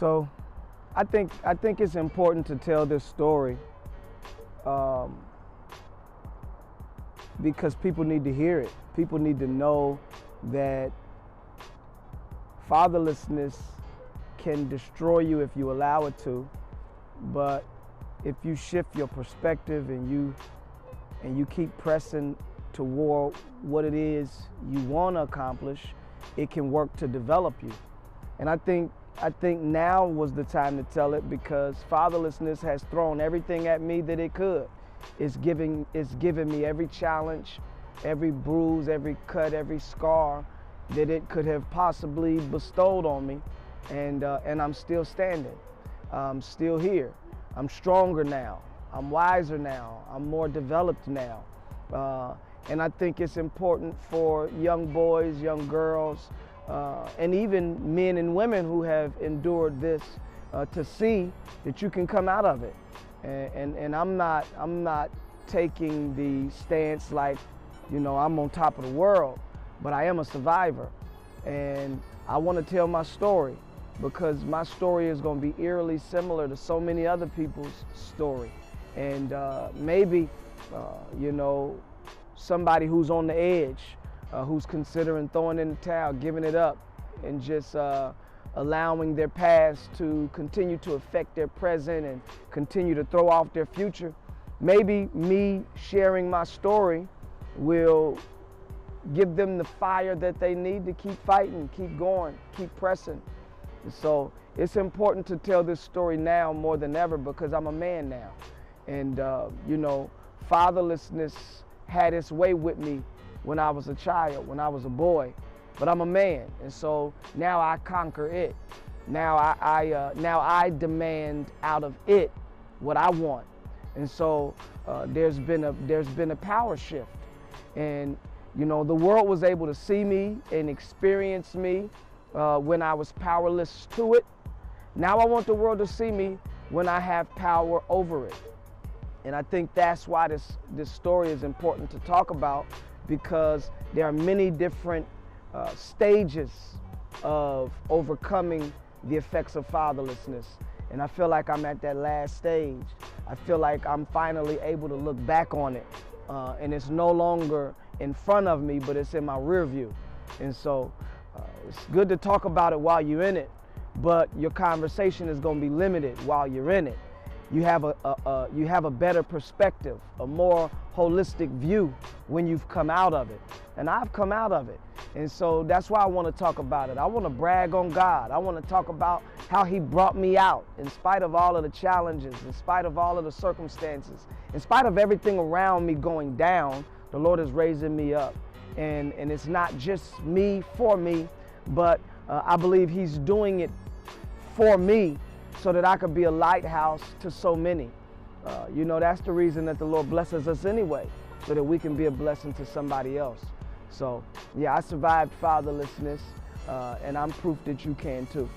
So I think it's important to tell this story because people need to hear it. People need to know that fatherlessness can destroy you if you allow it to, but if you shift your perspective and you keep pressing toward what it is you want to accomplish, it can work to develop you. And I think now was the time to tell it, because fatherlessness has thrown everything at me that it could. It's given me every challenge, every bruise, every cut, every scar that it could have possibly bestowed on me, and I'm still standing. I'm still here. I'm stronger now. I'm wiser now. I'm more developed now. And I think it's important for young boys, young girls, and even men and women who have endured this to see that you can come out of it. And I'm not taking the stance like, I'm on top of the world, but I am a survivor. And I want to tell my story, because my story is going to be eerily similar to so many other people's story. And maybe, somebody who's on the edge, who's considering throwing in the towel, giving it up, and just allowing their past to continue to affect their present and continue to throw off their future. Maybe me sharing my story will give them the fire that they need to keep fighting, keep going, keep pressing. So it's important to tell this story now more than ever, because I'm a man now. And, fatherlessness had its way with me when I was a child, when I was a boy. But I'm a man, and so now I conquer it. Now I demand out of it what I want. And so there's been a power shift. And the world was able to see me and experience me when I was powerless to it. Now I want the world to see me when I have power over it. And I think that's why this story is important to talk about, because there are many different stages of overcoming the effects of fatherlessness. And I feel like I'm at that last stage. I feel like I'm finally able to look back on it. And it's no longer in front of me, but it's in my rear view. And so it's good to talk about it while you're in it, but your conversation is going to be limited while you're in it. You have a better perspective, a more holistic view when you've come out of it. And I've come out of it. And so that's why I want to talk about it. I want to brag on God. I want to talk about how He brought me out in spite of all of the challenges, in spite of all of the circumstances, in spite of everything around me going down. The Lord is raising me up. And it's not just me for me, but I believe He's doing it for me, so that I could be a lighthouse to so many. That's the reason that the Lord blesses us anyway, so that we can be a blessing to somebody else. So, yeah, I survived fatherlessness, and I'm proof that you can too.